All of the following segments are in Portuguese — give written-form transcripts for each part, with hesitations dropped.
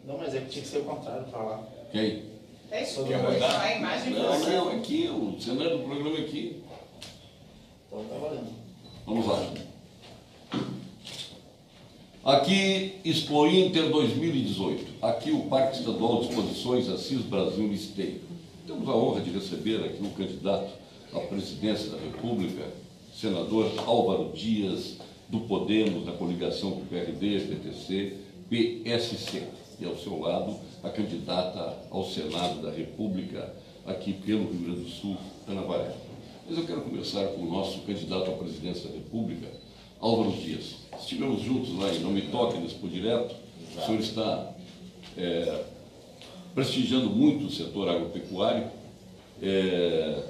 Não, mas é que tinha que ser o contrário para lá. Quem? É isso, Quer mudar a imagem. Não, aqui, o cenário do programa é aqui. Então tá valendo. Vamos lá. Aqui, Expo Inter 2018. Aqui o Parque Estadual de Exposições Assis Brasil Esteio. Temos a honra de receber aqui o candidato à presidência da República, senador Álvaro Dias, do Podemos, da coligação do PRD, PTC, PSC. E ao seu lado, a candidata ao Senado da República, aqui pelo Rio Grande do Sul, Ana Varela. Mas eu quero começar com o nosso candidato à presidência da República, Álvaro Dias. Estivemos juntos lá em Não Me Toque, no Expo Direto. O senhor está prestigiando muito o setor agropecuário.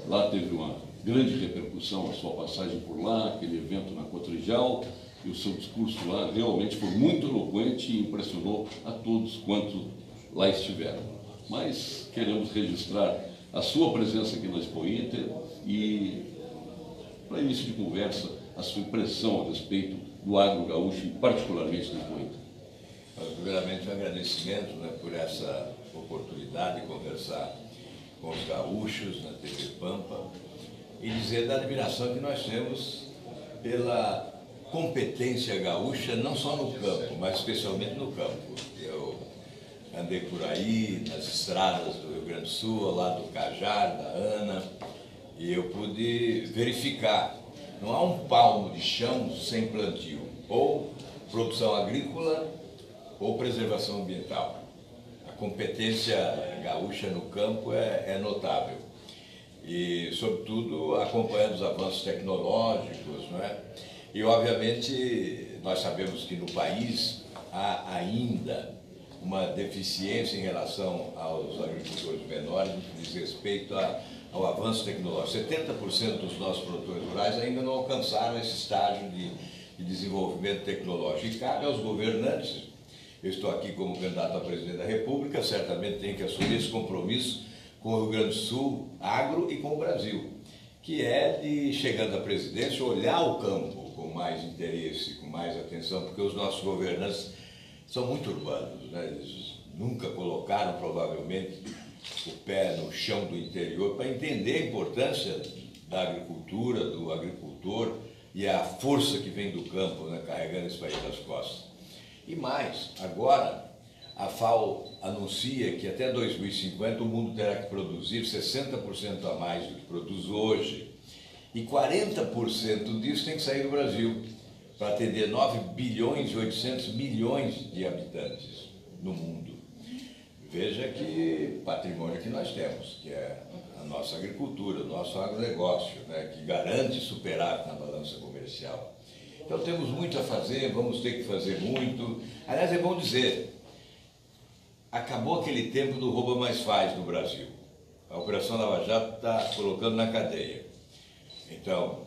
Lá teve uma grande repercussão a sua passagem por lá, aquele evento na Cotrijal, e o seu discurso lá realmente foi muito eloquente e impressionou a todos quanto lá estiveram. Mas queremos registrar a sua presença aqui na Expo Inter e, para início de conversa, a sua impressão a respeito do agro gaúcho e particularmente da Expo Inter. Primeiramente, um agradecimento, né, por essa oportunidade de conversar com os gaúchos na TV Pampa e dizer da admiração que nós temos pela competência gaúcha, não só no campo, mas especialmente no campo. Eu andei por aí, nas estradas do Rio Grande do Sul, ao lado do Cajar, da Ana, e eu pude verificar, não há um palmo de chão sem plantio, ou produção agrícola, ou preservação ambiental. A competência gaúcha no campo é notável. E, sobretudo, acompanhando os avanços tecnológicos, não é? E, obviamente, nós sabemos que no país há ainda uma deficiência em relação aos agricultores menores no que diz respeito ao avanço tecnológico. 70% dos nossos produtores rurais ainda não alcançaram esse estágio de desenvolvimento tecnológico. E cabe aos governantes, eu estou aqui como candidato a presidente da República, certamente tenho que assumir esse compromisso com o Rio Grande do Sul, agro e com o Brasil, que é de, chegando à presidência, olhar o campo com mais interesse, com mais atenção, porque os nossos governantes são muito urbanos, né? Eles nunca colocaram, provavelmente, o pé no chão do interior para entender a importância da agricultura, do agricultor e a força que vem do campo, né, carregando esse país nas costas. E mais, agora a FAO anuncia que até 2050 o mundo terá que produzir 60% a mais do que produz hoje. E 40% disso tem que sair do Brasil, para atender 9 bilhões e 800 milhões de habitantes no mundo. Veja que patrimônio que nós temos, que é a nossa agricultura, o nosso agronegócio, né, que garante superávit na balança comercial. Então temos muito a fazer, vamos ter que fazer muito. Aliás, é bom dizer, acabou aquele tempo do rouba mais faz no Brasil. A Operação Lava Jato está colocando na cadeia. Então,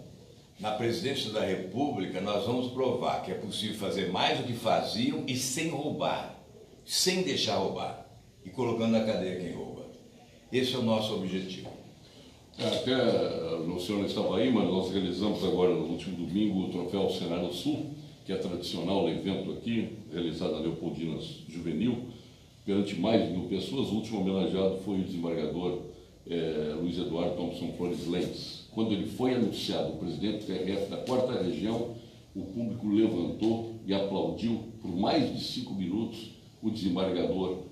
na presidência da República, nós vamos provar que é possível fazer mais do que faziam e sem roubar, sem deixar roubar, e colocando na cadeia quem rouba. Esse é o nosso objetivo. Até o senhor não estava aí, mas nós realizamos agora, no último domingo, o Troféu Senado Sul, que é tradicional evento aqui, realizado na Leopoldinas Juvenil, perante mais de 1000 pessoas. O último homenageado foi o desembargador Luiz Eduardo Thompson Flores Lentes. Quando ele foi anunciado o presidente do TRF da 4ª região, o público levantou e aplaudiu por mais de 5 minutos o desembargador,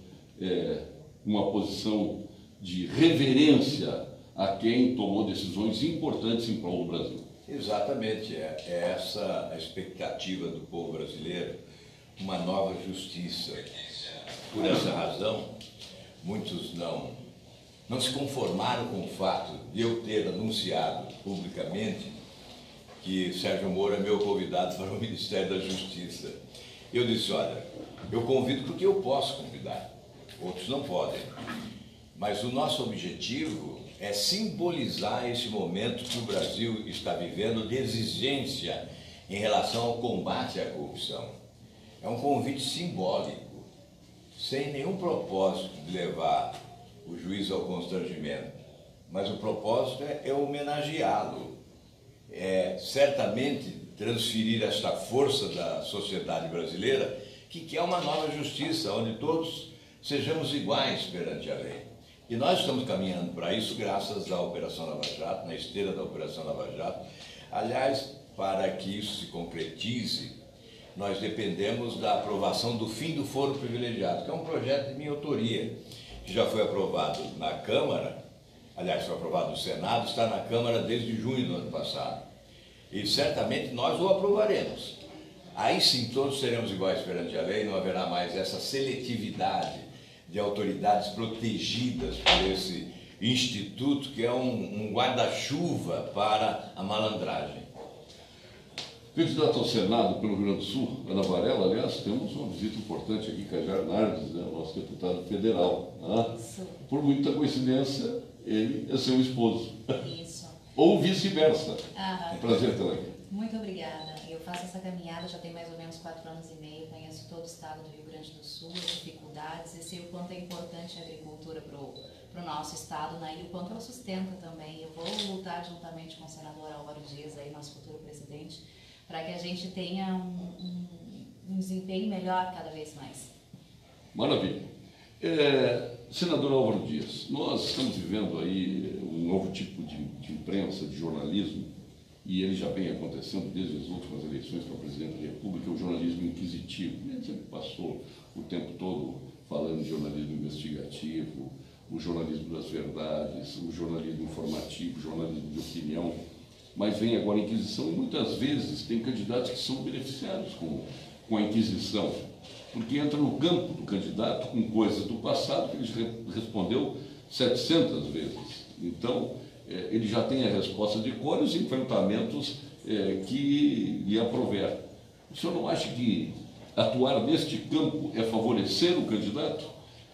uma posição de reverência a quem tomou decisões importantes em prol do Brasil. Exatamente, é essa a expectativa do povo brasileiro, uma nova justiça. Por essa razão, muitos não se conformaram com o fato de eu ter anunciado publicamente que Sérgio Moro é meu convidado para o Ministério da Justiça. Eu disse, olha, eu convido porque eu posso convidar, outros não podem. Mas o nosso objetivo é simbolizar esse momento que o Brasil está vivendo de exigência em relação ao combate à corrupção. É um convite simbólico, sem nenhum propósito de levar o juiz ao constrangimento, mas o propósito é homenageá-lo, é certamente transferir esta força da sociedade brasileira que quer uma nova justiça, onde todos sejamos iguais perante a lei. E nós estamos caminhando para isso graças à Operação Lava Jato, na esteira da Operação Lava Jato. Aliás, para que isso se concretize, nós dependemos da aprovação do fim do foro privilegiado, que é um projeto de minha autoria, que já foi aprovado na Câmara, aliás, foi aprovado no Senado, está na Câmara desde junho do ano passado. E certamente nós o aprovaremos. Aí sim todos seremos iguais perante a lei, não haverá mais essa seletividade de autoridades protegidas por esse instituto, que é um guarda-chuva para a malandragem. Candidato ao Senado pelo Rio Grande do Sul, Ana Varela, aliás, temos uma visita importante aqui, Kajar Nardes, né, nosso deputado federal. Né? Por muita coincidência, ele é seu esposo. Isso. Ou vice-versa. É um prazer tê-la aqui. Muito obrigada. Eu faço essa caminhada já tem mais ou menos 4 anos e meio, conheço todo o estado do Rio Grande do Sul, as dificuldades, e sei o quanto é importante a agricultura para o nosso estado, né? E o quanto ela sustenta também. Eu vou lutar juntamente com o senador Álvaro Dias, aí, nosso futuro presidente, para que a gente tenha um desempenho melhor cada vez mais. Maravilha. Senador Álvaro Dias, nós estamos vivendo aí um novo tipo de imprensa, de jornalismo, e ele já vem acontecendo desde as últimas eleições para presidente da República, o jornalismo inquisitivo. Ele sempre passou o tempo todo falando de jornalismo investigativo, o jornalismo das verdades, o jornalismo informativo, o jornalismo de opinião, mas vem agora a Inquisição, e muitas vezes tem candidatos que são beneficiados com a Inquisição, porque entra no campo do candidato com coisas do passado que ele respondeu 700 vezes. Então, ele já tem a resposta de cor e os enfrentamentos que lhe aprover. O senhor não acha que atuar neste campo é favorecer o candidato?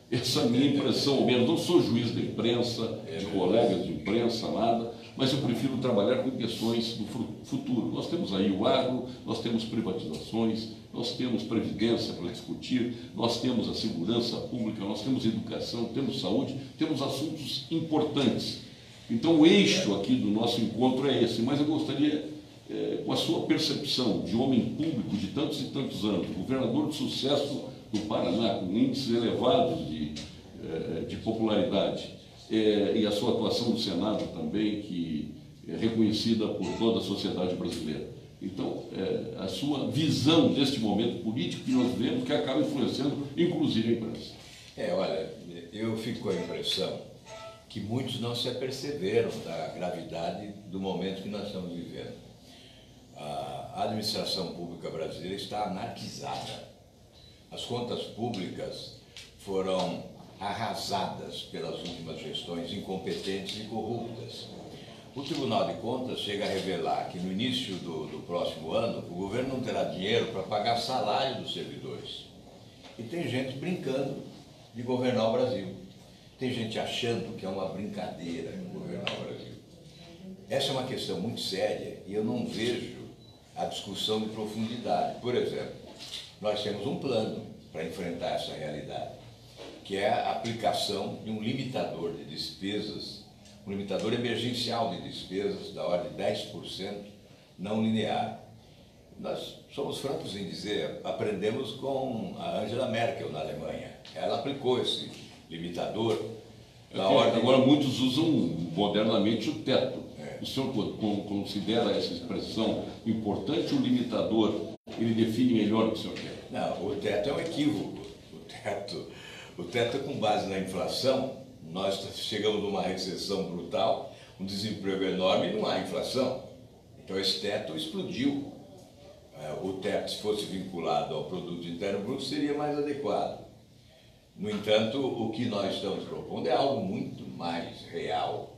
Essa é a minha impressão, ao menos. Não sou juiz da imprensa, de colegas de imprensa, nada, mas eu prefiro trabalhar com questões do futuro. Nós temos aí o agro, nós temos privatizações, nós temos previdência para discutir, nós temos a segurança pública, nós temos educação, temos saúde, temos assuntos importantes. Então o eixo aqui do nosso encontro é esse, mas eu gostaria, com a sua percepção de homem público de tantos e tantos anos, governador de sucesso do Paraná, com índices elevados de popularidade, e a sua atuação no Senado também, que é reconhecida por toda a sociedade brasileira. Então, a sua visão deste momento político que nós vemos, que acaba influenciando, inclusive, a imprensa. Olha, eu fico com a impressão que muitos não se aperceberam da gravidade do momento que nós estamos vivendo. A administração pública brasileira está anarquizada. As contas públicas foram arrasadas pelas últimas gestões incompetentes e corruptas. O Tribunal de Contas chega a revelar que no início do próximo ano o governo não terá dinheiro para pagar salário dos servidores. E tem gente brincando de governar o Brasil. Tem gente achando que é uma brincadeira governar o Brasil. Essa é uma questão muito séria e eu não vejo a discussão de profundidade. Por exemplo, nós temos um plano para enfrentar essa realidade, que é a aplicação de um limitador de despesas, um limitador emergencial de despesas da ordem de 10% não linear. Nós somos francos em dizer, aprendemos com a Angela Merkel na Alemanha. Ela aplicou esse limitador da ordem... Agora muitos usam modernamente o teto. O senhor considera essa expressão importante? O limitador, ele define melhor o que o senhor quer? Não, o teto é um equívoco. O teto é com base na inflação. Nós chegamos numa recessão brutal, um desemprego enorme e não há inflação. Então esse teto explodiu. O teto, se fosse vinculado ao produto interno bruto, seria mais adequado. No entanto, o que nós estamos propondo é algo muito mais real.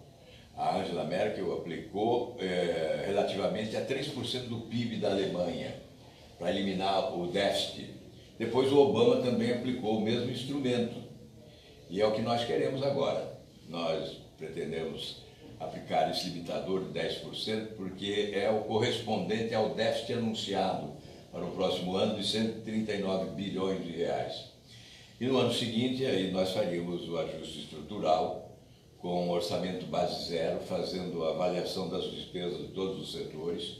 A Angela Merkel aplicou relativamente a 3% do PIB da Alemanha para eliminar o déficit. Depois o Obama também aplicou o mesmo instrumento. E é o que nós queremos agora. Nós pretendemos aplicar esse limitador de 10% porque é o correspondente ao déficit anunciado para o próximo ano de 139 bilhões de reais. E no ano seguinte aí nós faríamos o ajuste estrutural com um orçamento base zero, fazendo a avaliação das despesas de todos os setores,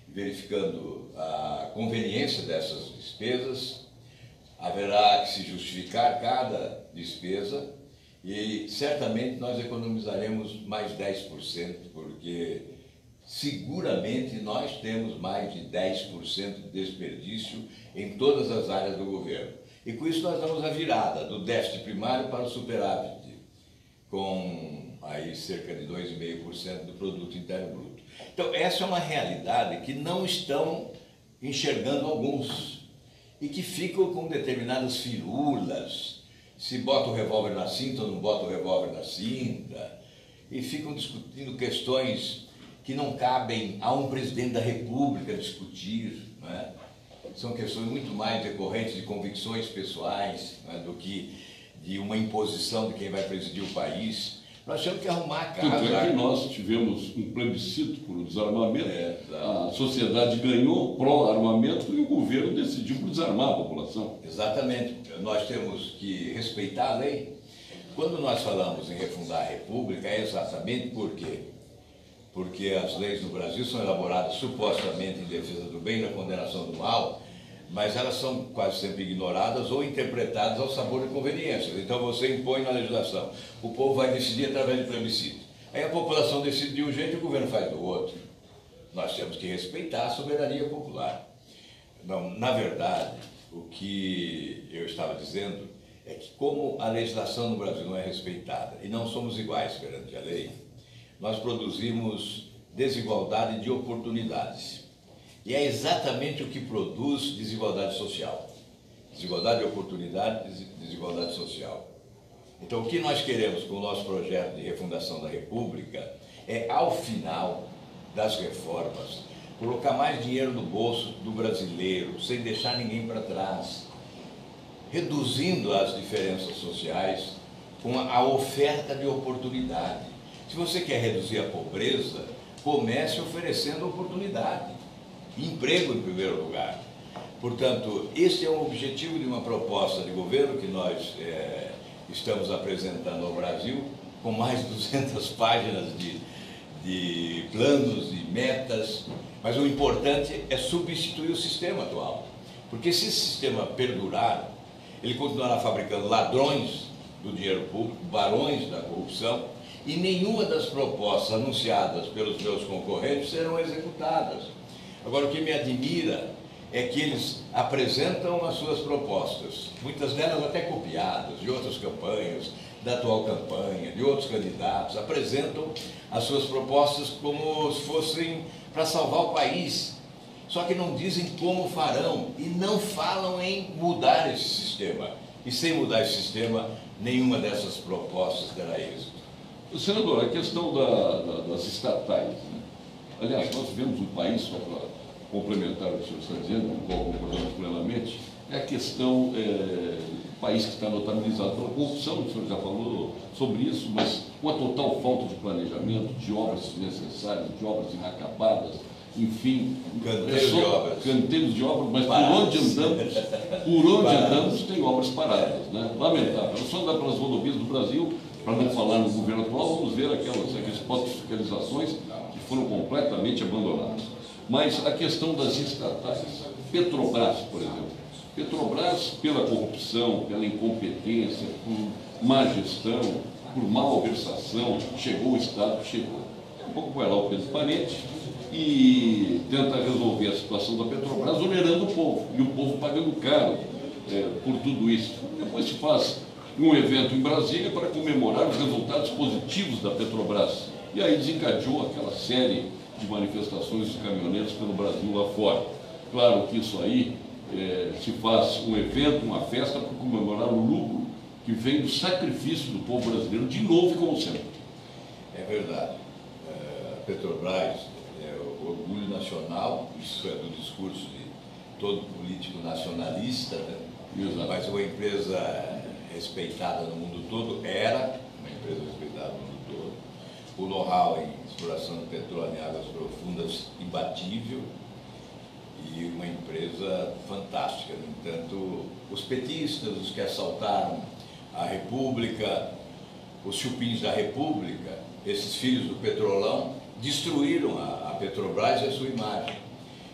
verificando a conveniência dessas despesas, haverá que se justificar cada despesa e certamente nós economizaremos mais 10%, porque seguramente nós temos mais de 10% de desperdício em todas as áreas do governo. E com isso nós damos a virada do déficit primário para o superávit, com aí cerca de 2,5% do produto interno bruto. Então essa é uma realidade que não estão enxergando alguns e que ficam com determinadas firulas, se bota o revólver na cinta ou não bota o revólver na cinta, e ficam discutindo questões que não cabem a um presidente da República discutir, não é? São questões muito mais decorrentes de convicções pessoais, não é, do que de uma imposição de quem vai presidir o país. Nós temos que arrumar a casa. Tanto é que nós tivemos um plebiscito por desarmamento, a sociedade ganhou pró-armamento e o governo decidiu por desarmar a população. Exatamente. Nós temos que respeitar a lei. Quando nós falamos em refundar a República, é exatamente por quê? Porque as leis no Brasil são elaboradas supostamente em defesa do bem e da condenação do mal, mas elas são quase sempre ignoradas ou interpretadas ao sabor de conveniência. Então você impõe na legislação, o povo vai decidir através de plebiscito. Aí a população decide de um jeito e o governo faz do outro. Nós temos que respeitar a soberania popular. Não, na verdade, o que eu estava dizendo é que como a legislação no Brasil não é respeitada e não somos iguais perante a lei, nós produzimos desigualdade de oportunidades. E é exatamente o que produz desigualdade social. Desigualdade de oportunidade, desigualdade social. Então, o que nós queremos com o nosso projeto de refundação da República é, ao final das reformas, colocar mais dinheiro no bolso do brasileiro, sem deixar ninguém para trás, reduzindo as diferenças sociais com a oferta de oportunidade. Se você quer reduzir a pobreza, comece oferecendo oportunidade, emprego em primeiro lugar. Portanto, esse é o objetivo de uma proposta de governo que nós estamos apresentando ao Brasil, com mais de 200 páginas de planos e metas, mas o importante é substituir o sistema atual. Porque se esse sistema perdurar, ele continuará fabricando ladrões do dinheiro público, barões da corrupção, e nenhuma das propostas anunciadas pelos meus concorrentes serão executadas. Agora, o que me admira é que eles apresentam as suas propostas, muitas delas até copiadas de outras campanhas, da atual campanha, de outros candidatos, apresentam as suas propostas como se fossem para salvar o país, só que não dizem como farão e não falam em mudar esse sistema. E sem mudar esse sistema, nenhuma dessas propostas terá êxito. Senador, a questão das estatais, né? Aliás, nós vivemos um país, só para complementar o que o senhor está dizendo, com o qual concordamos plenamente, é a questão do país que está notabilizado pela corrupção, o senhor já falou sobre isso, mas com a total falta de planejamento, de obras desnecessárias, de obras inacabadas, enfim, canteiros de obras, mas por onde andamos tem obras paradas, né? Lamentável. Só andar pelas rodovias do Brasil, para não falar no governo atual, vamos ver aqueles postos de fiscalizações que foram completamente abandonados. Mas a questão das estatais, Petrobras, por exemplo. Petrobras, pela corrupção, pela incompetência, por má gestão, por malversação, chegou o Estado, chegou. Daqui a pouco vai lá o Pedro Parente e tenta resolver a situação da Petrobras onerando o povo, e o povo pagando caro por tudo isso. Depois se faz um evento em Brasília para comemorar os resultados positivos da Petrobras. E aí desencadeou aquela série de manifestações de caminhoneiros pelo Brasil lá fora. Claro que isso aí se faz um evento, uma festa para comemorar o lucro que vem do sacrifício do povo brasileiro, de novo e como sempre. É verdade. A Petrobras é o orgulho nacional, isso é do discurso de todo político nacionalista, né? Mas uma empresa respeitada no mundo todo, era uma empresa respeitada no mundo todo. O know-how em exploração de petróleo em águas profundas imbatível e uma empresa fantástica. No entanto, os petistas, os que assaltaram a República, os chupins da República, esses filhos do petrolão, destruíram a Petrobras e a sua imagem.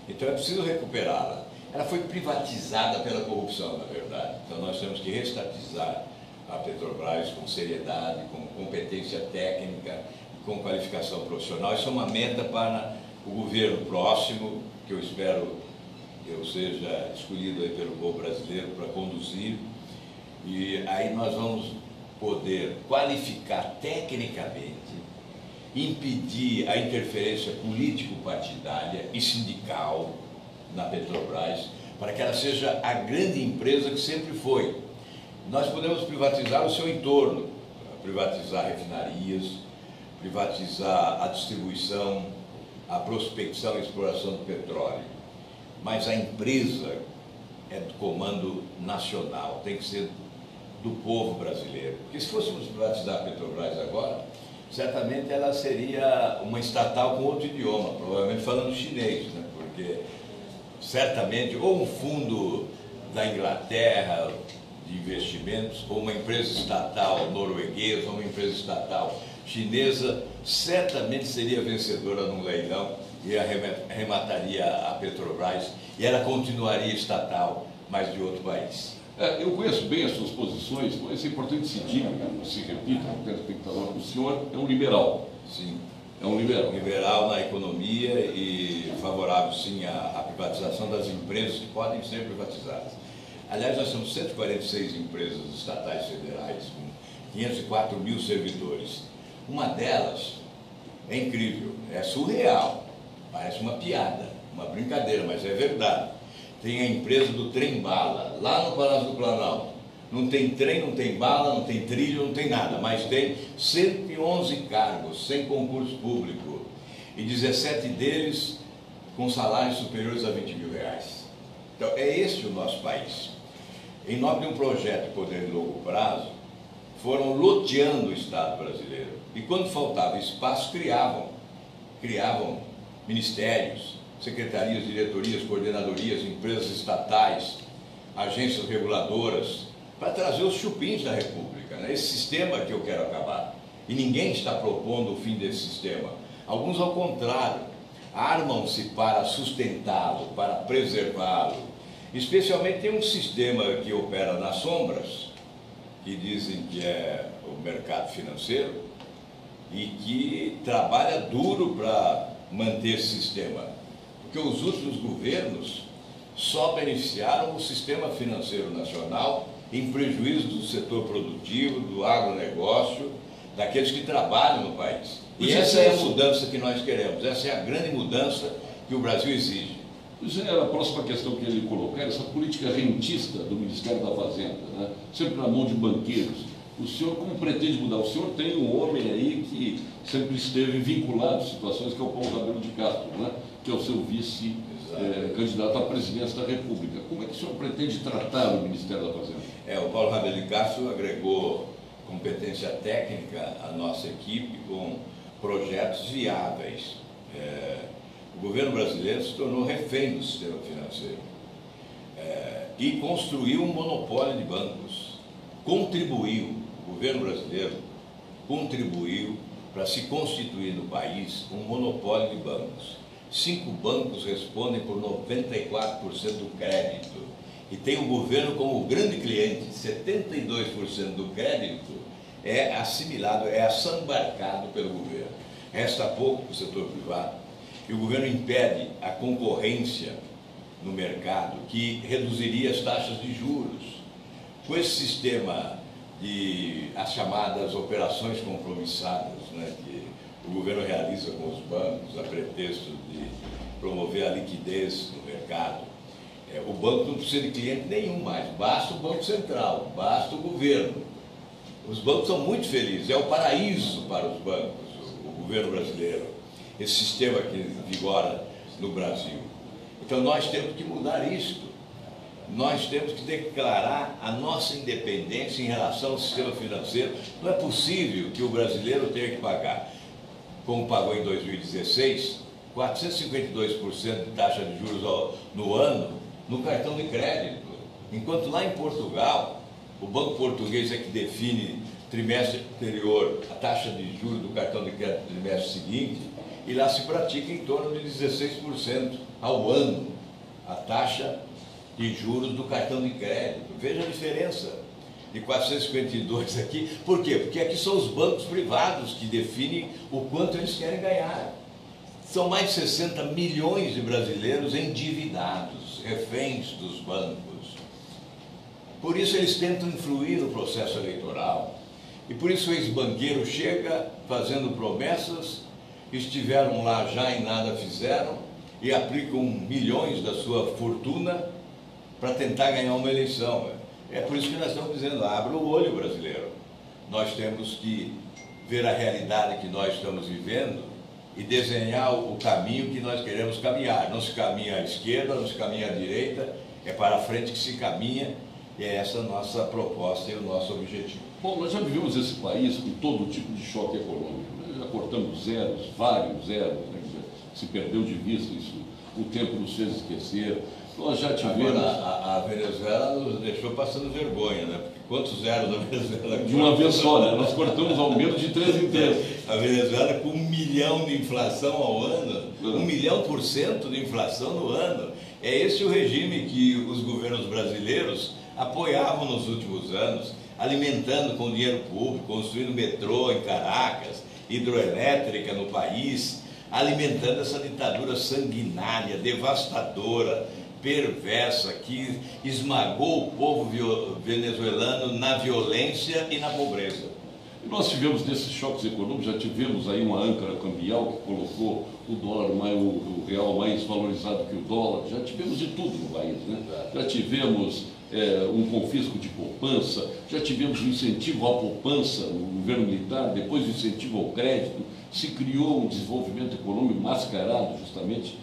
Então é preciso recuperá-la. ela foi privatizada pela corrupção, na verdade. Então nós temos que reestatizar a Petrobras com seriedade, com competência técnica, com qualificação profissional. Isso é uma meta para o governo próximo, que eu espero que eu seja escolhido aí pelo povo brasileiro para conduzir. E aí nós vamos poder qualificar tecnicamente, impedir a interferência político-partidária e sindical na Petrobras, para que ela seja a grande empresa que sempre foi. Nós podemos privatizar o seu entorno, privatizar refinarias, privatizar a distribuição, a prospecção e exploração do petróleo. Mas a empresa é do comando nacional, tem que ser do povo brasileiro. Porque se fôssemos privatizar a Petrobras agora, certamente ela seria uma estatal com outro idioma, provavelmente falando chinês, né? Porque certamente ou um fundo da Inglaterra de investimentos, ou uma empresa estatal norueguesa, ou uma empresa estatal chinesa, certamente seria vencedora num leilão e arremataria a Petrobras e ela continuaria estatal, mas de outro país. Eu conheço bem as suas posições, mas é importante se diga, se repita, para o telespectador, que o senhor é um liberal. Sim. É um liberal. Liberal na economia e favorável, sim, à privatização das empresas que podem ser privatizadas. Aliás, nós temos 146 empresas estatais federais, com 504 mil servidores. Uma delas é incrível, é surreal, parece uma piada, uma brincadeira, mas é verdade. Tem a empresa do trem-bala, lá no Palácio do Planalto. Não tem trem, não tem bala, não tem trilho, não tem nada, mas tem 111 cargos, sem concurso público, e 17 deles com salários superiores a 20 mil reais. Então, é esse o nosso país. Em nome de um projeto de poder de longo prazo, foram loteando o Estado brasileiro. E quando faltava espaço, criavam ministérios, secretarias, diretorias, coordenadorias, empresas estatais, agências reguladoras, para trazer os chupins da República, né? Esse sistema que eu quero acabar. E ninguém está propondo o fim desse sistema. Alguns, ao contrário, armam-se para sustentá-lo, para preservá-lo. Especialmente tem um sistema que opera nas sombras, que dizem que é o mercado financeiro, e que trabalha duro para manter esse sistema. Porque os últimos governos só beneficiaram o sistema financeiro nacional em prejuízo do setor produtivo, do agronegócio, daqueles que trabalham no país. E essa é a mudança que nós queremos, essa é a grande mudança que o Brasil exige. A próxima questão que ele colocar é essa política rentista do Ministério da Fazenda, né? Sempre na mão de banqueiros. O senhor, como pretende mudar? O senhor tem um homem aí que sempre esteve vinculado a situações, que é o Paulo Rabelo de Castro, né? Que é o seu vice-candidato à presidência da República. Como é que o senhor pretende tratar o Ministério da Fazenda? O Paulo Rabelo de Castro agregou competência técnica à nossa equipe com projetos viáveis. O governo brasileiro se tornou refém do sistema financeiro e construiu um monopólio de bancos. O governo brasileiro contribuiu para se constituir no país um monopólio de bancos. 5 bancos respondem por 94% do crédito e tem o governo como grande cliente. 72% do crédito é assimilado, é assambarcado pelo governo. Resta pouco para o setor privado. E o governo impede a concorrência no mercado, que reduziria as taxas de juros. Com esse sistema de as chamadas operações compromissadas, né, que o governo realiza com os bancos a pretexto de promover a liquidez no mercado, o banco não precisa de cliente nenhum mais, basta o Banco Central, basta o governo. Os bancos são muito felizes, é o paraíso para os bancos, o governo brasileiro. Esse sistema que vigora no Brasil. Então nós temos que mudar isto. Nós temos que declarar a nossa independência em relação ao sistema financeiro. Não é possível que o brasileiro tenha que pagar, como pagou em 2016, 452% de taxa de juros no ano no cartão de crédito. Enquanto lá em Portugal, o Banco Português é que define trimestre anterior a taxa de juros do cartão de crédito do trimestre seguinte, e lá se pratica em torno de 16% ao ano a taxa de juros do cartão de crédito. Veja a diferença de 452 aqui. Por quê? Porque aqui são os bancos privados que definem o quanto eles querem ganhar. São mais de 60 milhões de brasileiros endividados, reféns dos bancos. Por isso eles tentam influir no processo eleitoral. E por isso o ex-banqueiro chega fazendo promessas, estiveram lá já e nada fizeram, e aplicam milhões da sua fortuna para tentar ganhar uma eleição. É por isso que nós estamos dizendo, abra o olho, brasileiro. Nós temos que ver a realidade que nós estamos vivendo e desenhar o caminho que nós queremos caminhar. Não se caminha à esquerda, não se caminha à direita, é para a frente que se caminha, e é essa a nossa proposta e o nosso objetivo. Bom, nós já vivemos esse país com todo tipo de choque econômico, né? Já cortamos zeros, vários zeros, né? Se perdeu de vista isso, o tempo nos fez esquecer. Nós já tivemos... Agora, a Venezuela nos deixou passando vergonha, né? Porque quantos zeros a Venezuela... De uma vez só, né? Nós cortamos ao menos de 3 em 3. A Venezuela com 1 milhão de inflação ao ano, 1% de inflação no ano. É esse o regime que os governos brasileiros apoiavam nos últimos anos, alimentando com dinheiro público, construindo metrô em Caracas, hidroelétrica no país, alimentando essa ditadura sanguinária, devastadora, perversa, que esmagou o povo venezuelano na violência e na pobreza. E nós tivemos desses choques econômicos, já tivemos aí uma âncora cambial que colocou o dólar, o real mais valorizado que o dólar, já tivemos de tudo no país, né? Já tivemos um confisco de poupança, já tivemos um incentivo à poupança no governo militar, depois o incentivo ao crédito, se criou um desenvolvimento econômico mascarado justamente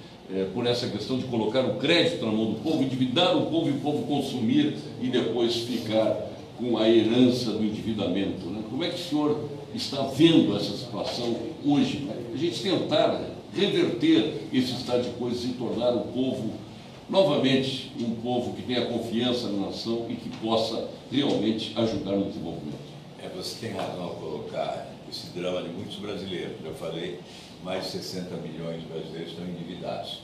por essa questão de colocar o crédito na mão do povo, endividar o povo e o povo consumir e depois ficar com a herança do endividamento, né? Como é que o senhor está vendo essa situação hoje, né? A gente tentar reverter esse estado de coisas e tornar o povo novamente um povo que tenha confiança na nação e que possa realmente ajudar no desenvolvimento. Você tem razão ao colocar esse drama de muitos brasileiros. Eu falei, mais de 60 milhões de brasileiros estão endividados.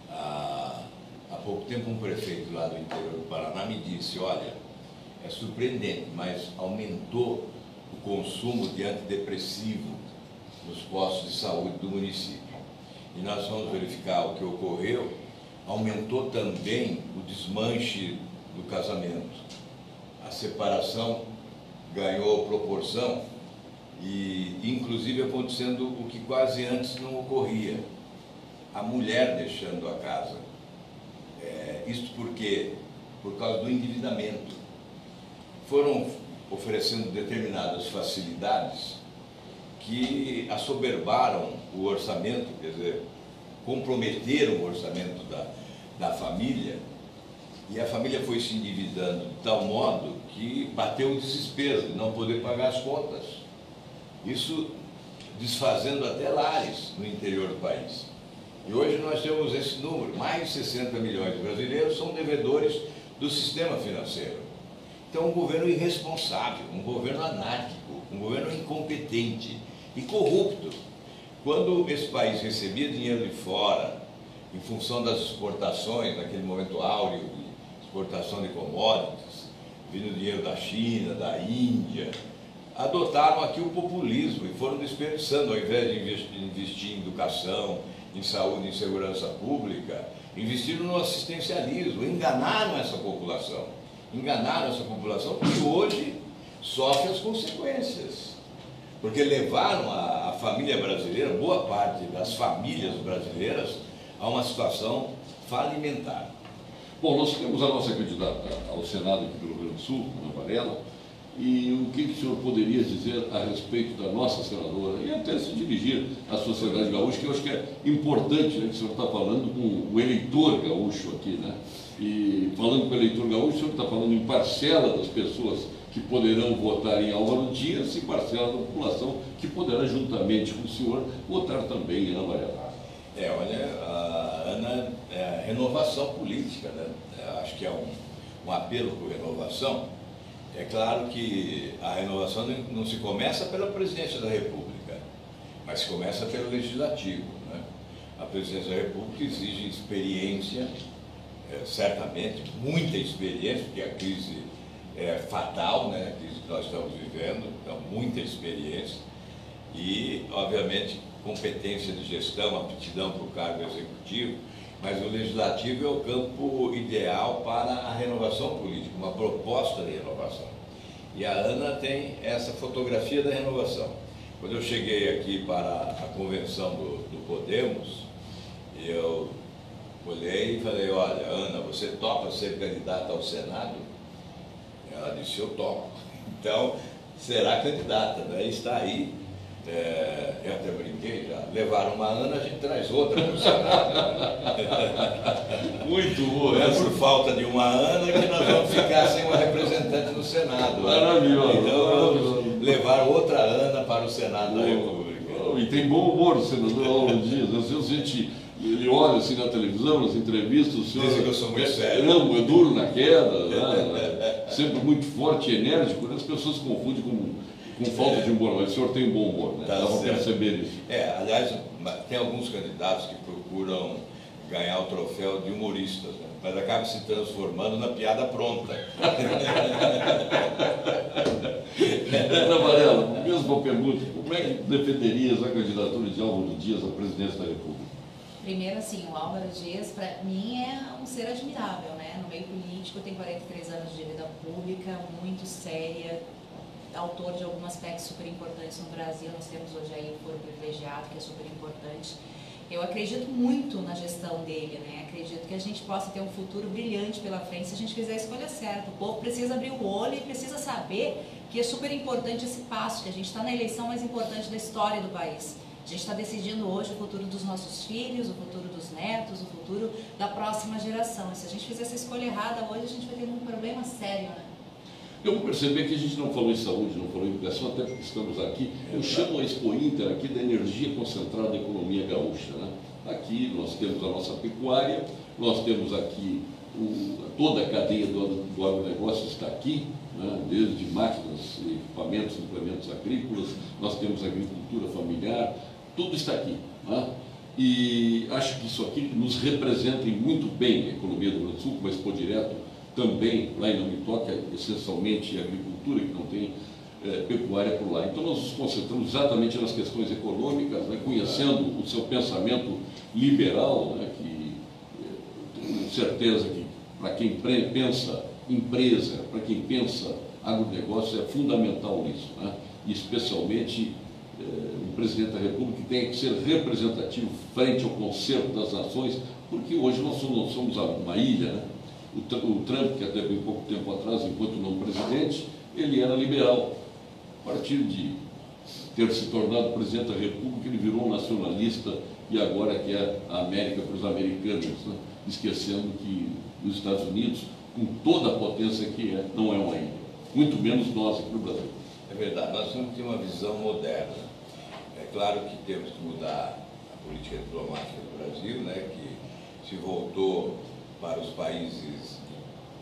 Há pouco tempo um prefeito lá do interior do Paraná me disse, olha, é surpreendente, mas aumentou o consumo de antidepressivo nos postos de saúde do município. E nós vamos verificar o que ocorreu. Aumentou também o desmanche do casamento. A separação ganhou proporção e, inclusive, acontecendo o que quase antes não ocorria. A mulher deixando a casa. Isto por quê? Por causa do endividamento. Foram oferecendo determinadas facilidades que assoberbaram o orçamento, quer dizer, comprometeram o orçamento da família, e a família foi se endividando de tal modo que bateu o desespero de não poder pagar as contas. Isso desfazendo até lares no interior do país. E hoje nós temos esse número, mais de 60 milhões de brasileiros são devedores do sistema financeiro. Então, um governo irresponsável, um governo anárquico, um governo incompetente e corrupto. Quando esse país recebia dinheiro de fora, em função das exportações, naquele momento áureo de exportação de commodities, vindo dinheiro da China, da Índia, adotaram aqui o populismo e foram desperdiçando, ao invés de investir em educação, em saúde, em segurança pública, investiram no assistencialismo, enganaram essa população. Enganaram essa população que hoje sofre as consequências. Porque levaram a família brasileira, boa parte das famílias brasileiras, a uma situação falimentar. Bom, nós temos a nossa candidata ao Senado aqui do Rio Grande do Sul, Ana Varela, e o que o senhor poderia dizer a respeito da nossa senadora, e até se dirigir à sociedade gaúcha, que eu acho que é importante, né, que o senhor está falando com o eleitor gaúcho aqui, né? E falando com o eleitor gaúcho, o senhor está falando em parcela das pessoas que poderão votar em Álvaro Dias e parcela da população que poderá, juntamente com o senhor, votar também em Ana Varela. Olha, a Ana é a renovação política, né? Acho que é um apelo por renovação. É claro que a renovação não se começa pela presidência da República, mas se começa pelo Legislativo, né? A presidência da República exige experiência, certamente muita experiência, porque a crise é fatal, né? A crise que nós estamos vivendo, então muita experiência e, obviamente, competência de gestão, aptidão para o cargo executivo, mas o legislativo é o campo ideal para a renovação política, uma proposta de renovação. E a Ana tem essa fotografia da renovação. Quando eu cheguei aqui para a convenção do Podemos, eu olhei e falei, olha, Ana, você topa ser candidata ao Senado? Ela disse, eu topo. Então, será candidata, daí está aí. Eu até brinquei já, levaram uma Ana, a gente traz outra para o Senado. Muito boa. É por falta de uma Ana que nós vamos ficar sem uma representante no Senado. Maravilhoso. Então vamos levar outra Ana para o Senado da República. E tem bom humor o senador Álvaro Dias. Às vezes a gente, ele olha assim na televisão, nas entrevistas, o senhor... Dizem que eu sou muito sério. Não, é duro na queda, né? Sempre muito forte e enérgico. As pessoas confundem com falta de humor, mas o senhor tem um bom humor, né? Dá para perceber isso. Aliás, tem alguns candidatos que procuram ganhar o troféu de humoristas, né? Mas acaba se transformando na piada pronta. Ana Varela, mesma pergunta, como é que defenderias a candidatura de Álvaro Dias à presidência da República? Primeiro, assim, o Álvaro Dias, para mim, é um ser admirável, né? No meio político, tem 43 anos de vida pública, muito séria, autor de alguns aspectos super importantes no Brasil. Nós temos hoje aí o foro privilegiado, que é super importante. Eu acredito muito na gestão dele, né? Acredito que a gente possa ter um futuro brilhante pela frente se a gente fizer a escolha certa. O povo precisa abrir o olho e precisa saber que é super importante esse passo, que a gente está na eleição mais importante da história do país. A gente está decidindo hoje o futuro dos nossos filhos, o futuro dos netos, o futuro da próxima geração. E se a gente fizer essa escolha errada hoje, a gente vai ter um problema sério, né? Eu vou perceber que a gente não falou em saúde, não falou em educação, até porque estamos aqui. Eu chamo a Expo Inter aqui da energia concentrada da economia gaúcha, né? Aqui nós temos a nossa pecuária, nós temos aqui toda a cadeia do agronegócio está aqui, né? Desde máquinas, equipamentos, implementos agrícolas, nós temos agricultura familiar, tudo está aqui, né? E acho que isso aqui nos representa muito bem a economia do Rio Grande do Sul, com a Expo Direto, também lá em Namitoque, essencialmente agricultura, que não tem pecuária por lá. Então nós nos concentramos exatamente nas questões econômicas, né, conhecendo o seu pensamento liberal, né, que tenho certeza que para quem pensa empresa, para quem pensa agronegócio, é fundamental isso, né, e especialmente o presidente da República que tem que ser representativo frente ao concerto das nações, porque hoje nós não somos uma ilha, né? O Trump, que até bem pouco tempo atrás, enquanto não presidente, ele era liberal. A partir de ter se tornado presidente da República, ele virou um nacionalista e agora quer a América para os americanos, né? Esquecendo que os Estados Unidos, com toda a potência que é, não é uma ilha. Muito menos nós aqui no Brasil. É verdade, nós temos que ter uma visão moderna. É claro que temos que mudar a política diplomática do Brasil, né? Que se voltou para os países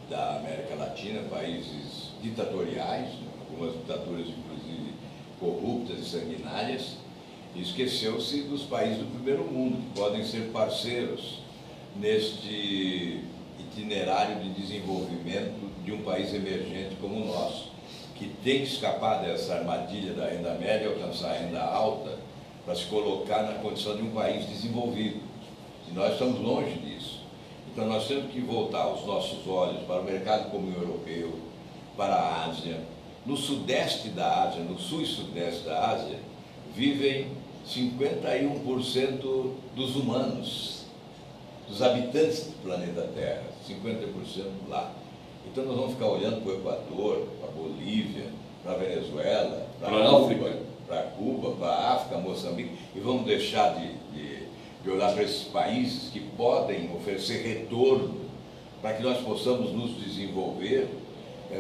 da América Latina, países ditatoriais, algumas ditaduras inclusive corruptas e sanguinárias, e esqueceu-se dos países do primeiro mundo, que podem ser parceiros neste itinerário de desenvolvimento de um país emergente como o nosso, que tem que escapar dessa armadilha da renda média, alcançar a renda alta, para se colocar na condição de um país desenvolvido. E nós estamos longe disso. Então nós temos que voltar os nossos olhos para o mercado comum europeu, para a Ásia. No sudeste da Ásia, no sul e sudeste da Ásia, vivem 51% dos humanos, dos habitantes do planeta Terra, 50% lá. Então nós vamos ficar olhando para o Equador, para a Bolívia, para a Venezuela, para a Cuba, para a África, Moçambique, e vamos deixar de olhar para esses países que podem oferecer retorno para que nós possamos nos desenvolver.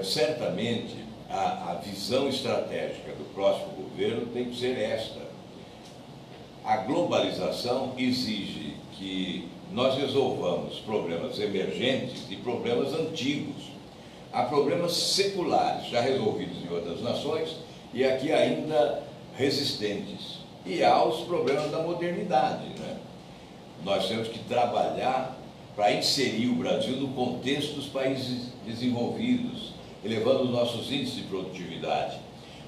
Certamente, a visão estratégica do próximo governo tem que ser esta. A globalização exige que nós resolvamos problemas emergentes e problemas antigos. Há problemas seculares, já resolvidos em outras nações, e aqui ainda resistentes. E há os problemas da modernidade, né? Nós temos que trabalhar para inserir o Brasil no contexto dos países desenvolvidos, elevando os nossos índices de produtividade.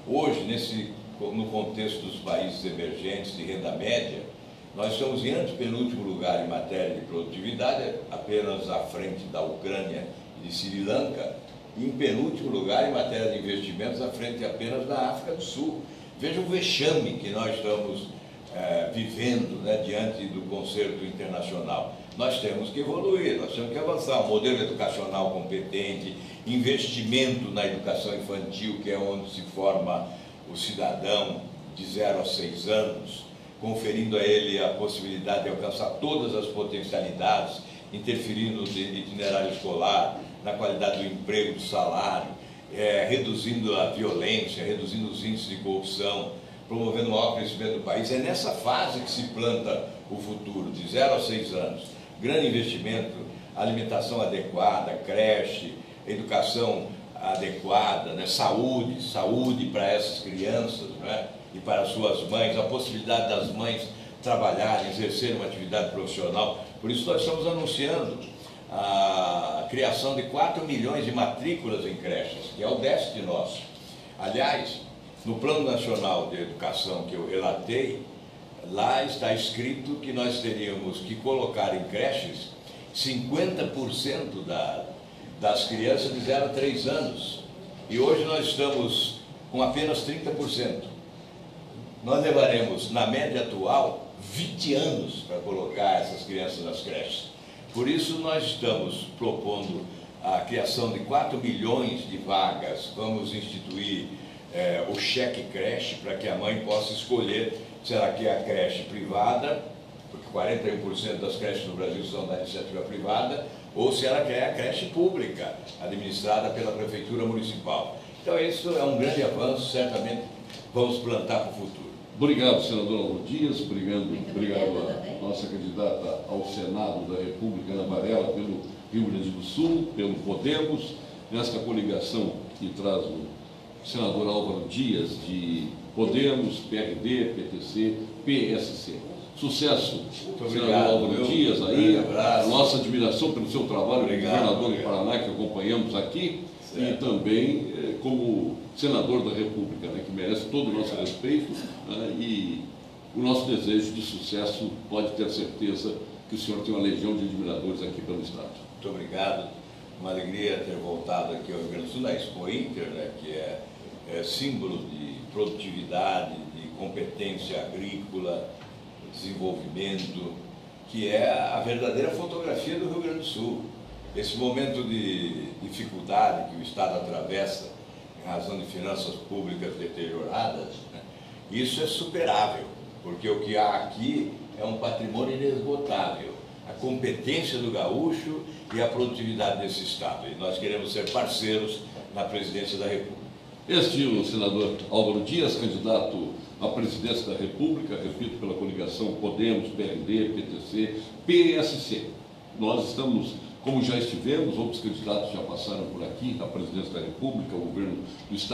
Hoje, no contexto dos países emergentes de renda média, nós estamos em antepenúltimo lugar em matéria de produtividade, apenas à frente da Ucrânia e de Sri Lanka, e em penúltimo lugar em matéria de investimentos, à frente apenas da África do Sul. Veja o vexame que nós estamos vivendo, né, diante do concerto internacional. Nós temos que evoluir, nós temos que avançar. Um modelo educacional competente, investimento na educação infantil, que é onde se forma o cidadão de 0 a 6 anos, conferindo a ele a possibilidade de alcançar todas as potencialidades, interferindo no itinerário escolar, na qualidade do emprego, do salário, reduzindo a violência, reduzindo os índices de corrupção, promovendo o maior crescimento do país. É nessa fase que se planta o futuro, de 0 a 6 anos. Grande investimento, alimentação adequada, creche, educação adequada, né? Saúde para essas crianças, né? E para suas mães, a possibilidade das mães trabalharem, exercerem uma atividade profissional. Por isso nós estamos anunciando a criação de 4 milhões de matrículas em creches, que é o déficit nosso. Aliás, no Plano Nacional de Educação que eu relatei, lá está escrito que nós teríamos que colocar em creches 50% das crianças de 0 a 3 anos. E hoje nós estamos com apenas 30%. Nós levaremos, na média atual, 20 anos para colocar essas crianças nas creches. Por isso nós estamos propondo a criação de 4 milhões de vagas. Vamos instituir o cheque creche para que a mãe possa escolher se ela quer a creche privada, porque 41% das creches no Brasil são da iniciativa privada, ou se ela quer a creche pública, administrada pela Prefeitura Municipal. Então isso é um grande avanço, certamente vamos plantar para o futuro. Obrigado, senador Álvaro Dias, obrigado também. a nossa candidata ao Senado da República, Ana Varela, pelo Rio Grande do Sul, pelo Podemos, nesta coligação que traz o senador Álvaro Dias, de Podemos, PRD, PTC, PSC. Sucesso, senador Álvaro Dias, aí, a nossa admiração pelo seu trabalho como governador do Paraná, que acompanhamos aqui, e também como senador da República, né, que merece todo o nosso respeito, né, e o nosso desejo de sucesso, pode ter certeza que o senhor tem uma legião de admiradores aqui pelo Estado. Muito obrigado, uma alegria ter voltado aqui ao Rio Grande do Sul, na Expo Inter, né, que é símbolo de produtividade, de competência agrícola, desenvolvimento, que é a verdadeira fotografia do Rio Grande do Sul. Esse momento de dificuldade que o Estado atravessa, em razão de finanças públicas deterioradas, né, isso é superável, porque o que há aqui é um patrimônio inesgotável, a competência do gaúcho e a produtividade desse Estado. E nós queremos ser parceiros na presidência da República. Este é o senador Álvaro Dias, candidato à presidência da República, repito, pela coligação Podemos, PRD, PTC, PSC. Nós estamos, como já estivemos, outros candidatos já passaram por aqui, a presidência da República, o governo do Estado.